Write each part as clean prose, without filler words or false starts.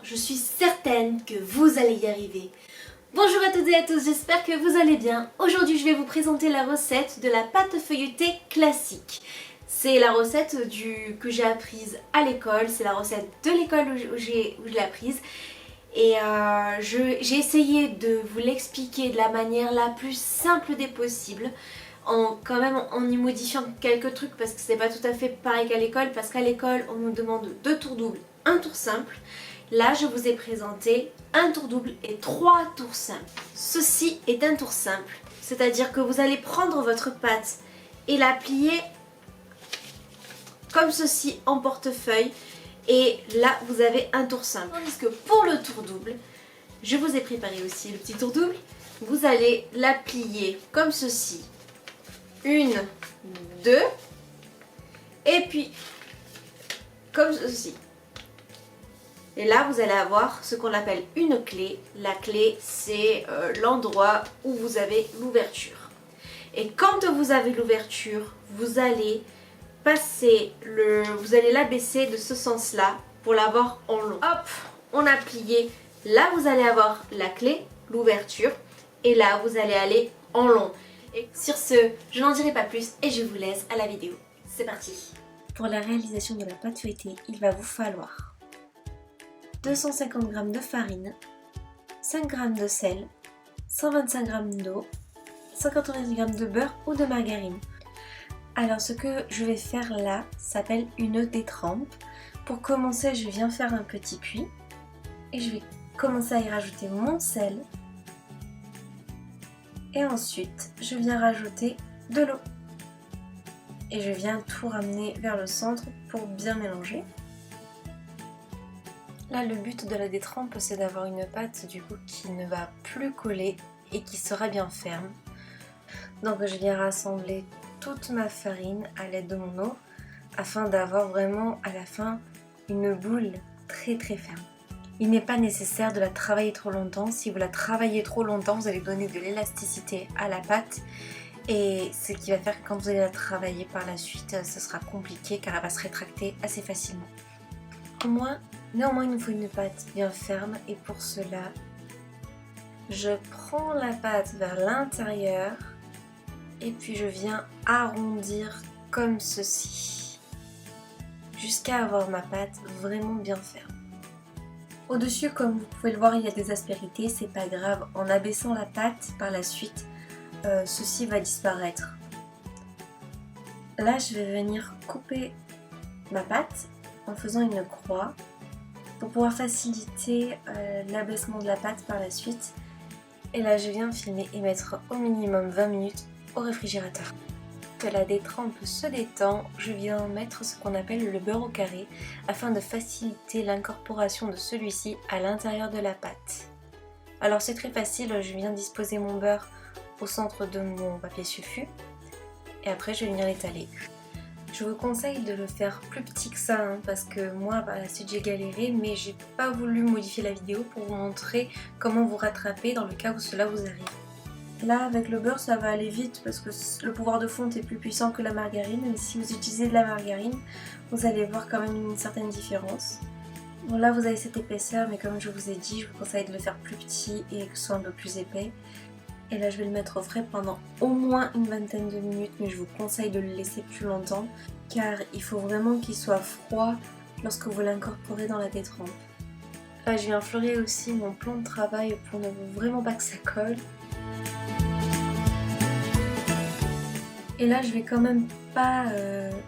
je suis certaine que vous allez y arriver. Bonjour à toutes et à tous, j'espère que vous allez bien. Aujourd'hui je vais vous présenter la recette de la pâte feuilletée classique. C'est la recette que j'ai apprise à l'école, c'est la recette de l'école où je l'ai apprise. Et j'ai essayé de vous l'expliquer de la manière la plus simple des possibles, quand même en y modifiant quelques trucs parce que c'est pas tout à fait pareil qu'à l'école, parce qu'à l'école on nous demande 2 tours doubles, 1 tour simple. Là je vous ai présenté 1 tour double et 3 tours simples. Ceci est un tour simple, c'est-à-dire que vous allez prendre votre pâte et la plier comme ceci en portefeuille. Et là, vous avez un tour simple. Tandis que pour le tour double, je vous ai préparé aussi le petit tour double. Vous allez la plier comme ceci. 1, 2. Et puis, comme ceci. Et là, vous allez avoir ce qu'on appelle une clé. La clé, c'est l'endroit où vous avez l'ouverture. Et quand vous avez l'ouverture, vous allez l'abaisser de ce sens-là pour l'avoir en long. Hop, on a plié. Là, vous allez avoir la clé, l'ouverture. Et là, vous allez aller en long. Et sur ce, je n'en dirai pas plus et je vous laisse à la vidéo. C'est parti. Pour la réalisation de la pâte feuilletée, il va vous falloir 250 g de farine, 5 g de sel, 125 g d'eau, 190 g de beurre ou de margarine. Alors ce que je vais faire là s'appelle une détrempe. Pour commencer, je viens faire un petit puits et je vais commencer à y rajouter mon sel. Et ensuite, je viens rajouter de l'eau. Et je viens tout ramener vers le centre pour bien mélanger. Là, le but de la détrempe, c'est d'avoir une pâte du coup qui ne va plus coller et qui sera bien ferme. Donc je viens rassembler toute ma farine à l'aide de mon eau afin d'avoir vraiment à la fin une boule très ferme. Il n'est pas nécessaire de la travailler trop longtemps. Si vous la travaillez trop longtemps, vous allez donner de l'élasticité à la pâte et ce qui va faire que quand vous allez la travailler par la suite, ce sera compliqué car elle va se rétracter assez facilement. Néanmoins, il nous faut une pâte bien ferme et pour cela, je prends la pâte vers l'intérieur et puis je viens arrondir comme ceci jusqu'à avoir ma pâte vraiment bien ferme. Au-dessus, comme vous pouvez le voir, il y a des aspérités, c'est pas grave. En abaissant la pâte par la suite, ceci va disparaître. Là, je vais venir couper ma pâte en faisant une croix pour pouvoir faciliter l'abaissement de la pâte par la suite. Et là, je viens filmer et mettre au minimum 20 minutes au réfrigérateur. Que la détrempe se détend, je viens mettre ce qu'on appelle le beurre au carré afin de faciliter l'incorporation de celui-ci à l'intérieur de la pâte. Alors c'est très facile, je viens disposer mon beurre au centre de mon papier sulfu et après je vais venir l'étaler. Je vous conseille de le faire plus petit que ça parce que moi par la suite j'ai galéré, mais j'ai pas voulu modifier la vidéo pour vous montrer comment vous rattraper dans le cas où cela vous arrive. Là avec le beurre ça va aller vite parce que le pouvoir de fonte est plus puissant que la margarine, mais si vous utilisez de la margarine vous allez voir quand même une certaine différence. Bon là vous avez cette épaisseur, mais comme je vous ai dit, je vous conseille de le faire plus petit et que ce soit un peu plus épais. Et là je vais le mettre au frais pendant au moins une vingtaine de minutes, mais je vous conseille de le laisser plus longtemps car il faut vraiment qu'il soit froid lorsque vous l'incorporez dans la détrempe. Là je viens fleurir aussi mon plan de travail pour ne vraiment pas que ça colle. Et là je vais quand même pas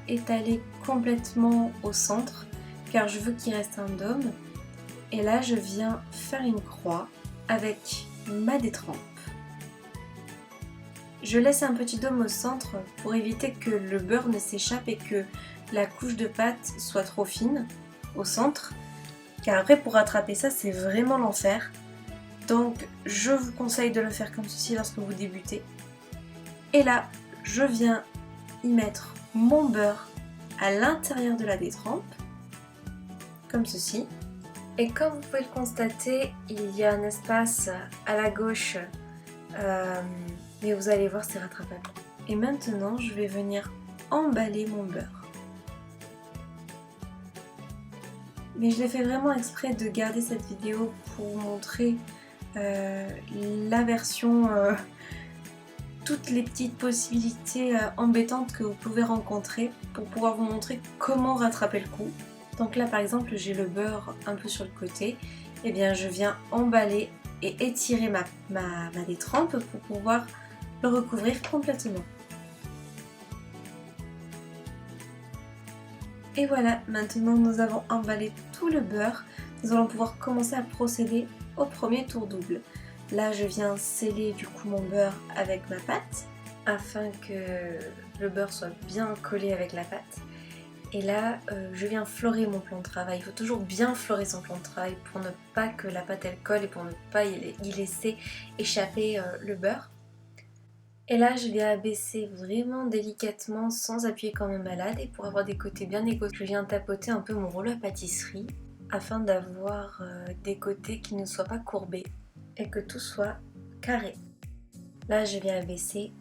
étaler complètement au centre car je veux qu'il reste un dôme. Et là je viens faire une croix avec ma détrempe. Je laisse un petit dôme au centre pour éviter que le beurre ne s'échappe et que la couche de pâte soit trop fine au centre. Car après pour rattraper ça c'est vraiment l'enfer. Donc je vous conseille de le faire comme ceci lorsque vous débutez. Et là je viens y mettre mon beurre à l'intérieur de la détrempe, comme ceci. Et comme vous pouvez le constater, il y a un espace à la gauche, mais vous allez voir c'est rattrapable. Et maintenant je vais venir emballer mon beurre. Mais je l'ai fait vraiment exprès de garder cette vidéo pour vous montrer la version, toutes les petites possibilités embêtantes que vous pouvez rencontrer pour pouvoir vous montrer comment rattraper le coup. Donc là par exemple j'ai le beurre un peu sur le côté, et bien je viens emballer et étirer ma détrempe pour pouvoir le recouvrir complètement. Et voilà, maintenant nous avons emballé tout le beurre, nous allons pouvoir commencer à procéder au premier tour double. Là je viens sceller du coup mon beurre avec ma pâte afin que le beurre soit bien collé avec la pâte. Et là je viens florer mon plan de travail. Il faut toujours bien florer son plan de travail pour ne pas que la pâte elle colle et pour ne pas y laisser échapper le beurre. Et là je viens abaisser vraiment délicatement sans appuyer comme un malade, et pour avoir des côtés bien égaux, je viens tapoter un peu mon rouleau à pâtisserie afin d'avoir des côtés qui ne soient pas courbés et que tout soit carré. Là je viens abaisser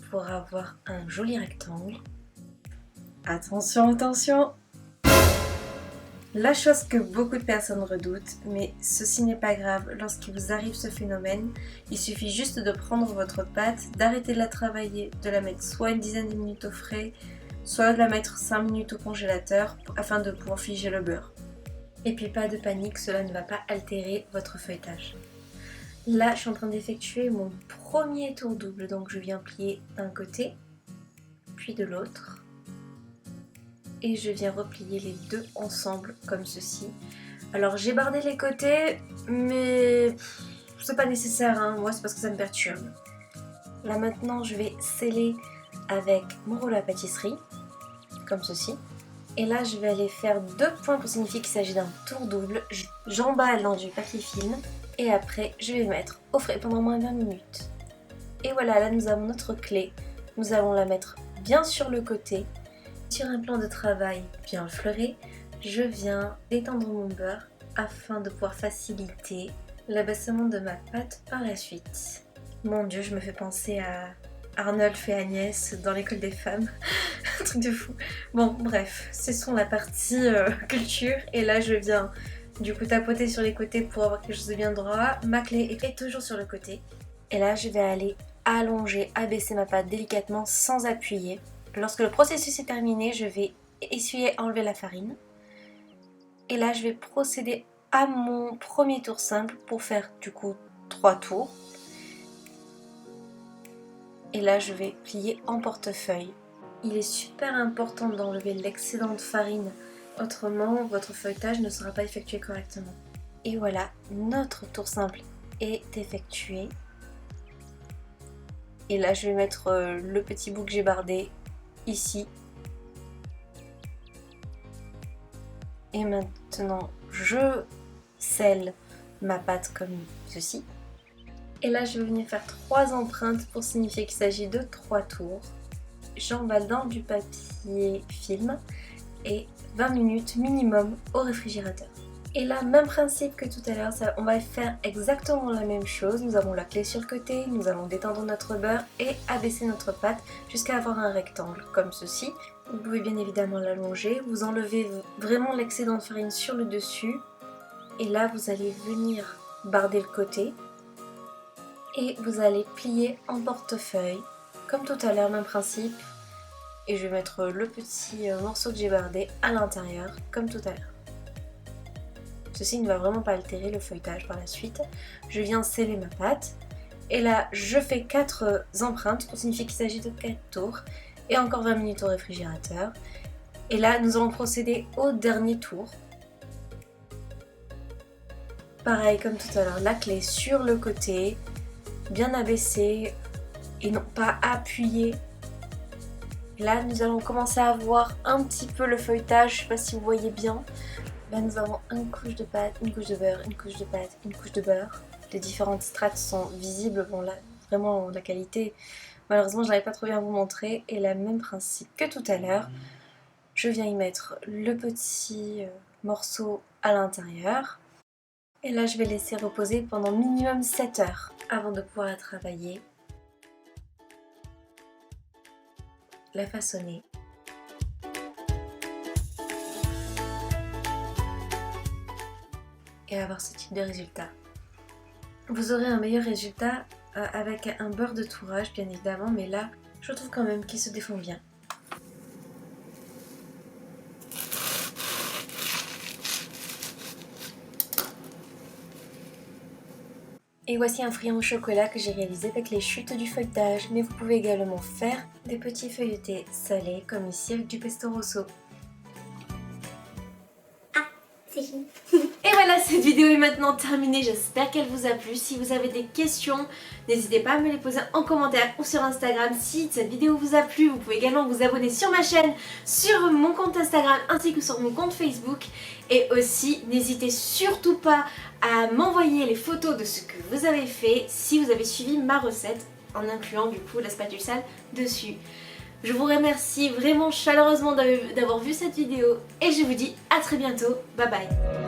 pour avoir un joli rectangle. Attention, attention! La chose que beaucoup de personnes redoutent, mais ceci n'est pas grave lorsqu'il vous arrive ce phénomène, il suffit juste de prendre votre pâte, d'arrêter de la travailler, de la mettre soit une dizaine de minutes au frais, soit de la mettre 5 minutes au congélateur afin de pouvoir figer le beurre. Et puis pas de panique, cela ne va pas altérer votre feuilletage. Là, je suis en train d'effectuer mon premier tour double, donc je viens plier d'un côté, puis de l'autre. Et je viens replier les deux ensemble comme ceci. Alors j'ai bardé les côtés, mais c'est pas nécessaire, hein. Moi c'est parce que ça me perturbe. Là maintenant je vais sceller avec mon rouleau à pâtisserie, comme ceci. Et là je vais aller faire 2 points pour signifier qu'il s'agit d'un tour double. J'emballe dans du papier film et après je vais mettre au frais pendant moins 20 minutes. Et voilà, là nous avons notre clé. Nous allons la mettre bien sur le côté. Sur un plan de travail bien fleuré, je viens étendre mon beurre afin de pouvoir faciliter l'abaissement de ma pâte par la suite. Mon Dieu, je me fais penser à Arnolphe et Agnès dans l'école des femmes. Un truc de fou. Bon, bref, cessons la partie culture. Et là, je viens du coup tapoter sur les côtés pour avoir quelque chose de bien droit. Ma clé est toujours sur le côté. Et là, je vais aller allonger, abaisser ma pâte délicatement sans appuyer. Lorsque le processus est terminé, je vais essuyer, enlever la farine. Et là, je vais procéder à mon premier tour simple pour faire du coup 3 tours. Et là, je vais plier en portefeuille. Il est super important d'enlever l'excédent de farine, autrement votre feuilletage ne sera pas effectué correctement. Et voilà, notre tour simple est effectué. Et là, je vais mettre le petit bout que j'ai bardé ici. Et maintenant je scelle ma pâte comme ceci. Et là je vais venir faire 3 empreintes pour signifier qu'il s'agit de 3 tours. J'emballe dans du papier film et 20 minutes minimum au réfrigérateur. Et là, même principe que tout à l'heure, on va faire exactement la même chose. Nous avons la clé sur le côté, nous allons détendre notre beurre et abaisser notre pâte jusqu'à avoir un rectangle comme ceci. Vous pouvez bien évidemment l'allonger, vous enlevez vraiment l'excédent de farine sur le dessus. Et là, vous allez venir barder le côté et vous allez plier en portefeuille. Comme tout à l'heure, même principe. Et je vais mettre le petit morceau que j'ai bardé à l'intérieur, comme tout à l'heure. Ceci ne va vraiment pas altérer le feuilletage par la suite. Je viens sceller ma pâte. Et là, je fais 4 empreintes pour signifier qu'il s'agit de 4 tours. Et encore 20 minutes au réfrigérateur. Et là, nous allons procéder au dernier tour. Pareil comme tout à l'heure, la clé sur le côté, bien abaissée et non pas appuyée. Là, nous allons commencer à voir un petit peu le feuilletage, je ne sais pas si vous voyez bien. Là, nous avons une couche de pâte, une couche de beurre, une couche de pâte, une couche de beurre. Les différentes strates sont visibles. Bon, là, vraiment, la qualité, malheureusement, je n'arrive pas trop bien à vous montrer. Et le même principe que tout à l'heure. Je viens y mettre le petit morceau à l'intérieur. Et là, je vais laisser reposer pendant minimum 7 heures avant de pouvoir la travailler. La façonner. et avoir ce type de résultat. Vous aurez un meilleur résultat avec un beurre de tourage bien évidemment, mais là je trouve quand même qu'il se défend bien. Et voici un friand au chocolat que j'ai réalisé avec les chutes du feuilletage, mais vous pouvez également faire des petits feuilletés salés comme ici avec du pesto rosso. C'est fini. Et voilà, cette vidéo est maintenant terminée, j'espère qu'elle vous a plu. Si vous avez des questions, n'hésitez pas à me les poser en commentaire ou sur Instagram. Si cette vidéo vous a plu, vous pouvez également vous abonner sur ma chaîne, sur mon compte Instagram ainsi que sur mon compte Facebook. Et aussi, n'hésitez surtout pas à m'envoyer les photos de ce que vous avez fait si vous avez suivi ma recette en incluant du coup la spatule sale dessus. Je vous remercie vraiment chaleureusement d'avoir vu cette vidéo et je vous dis à très bientôt. Bye bye.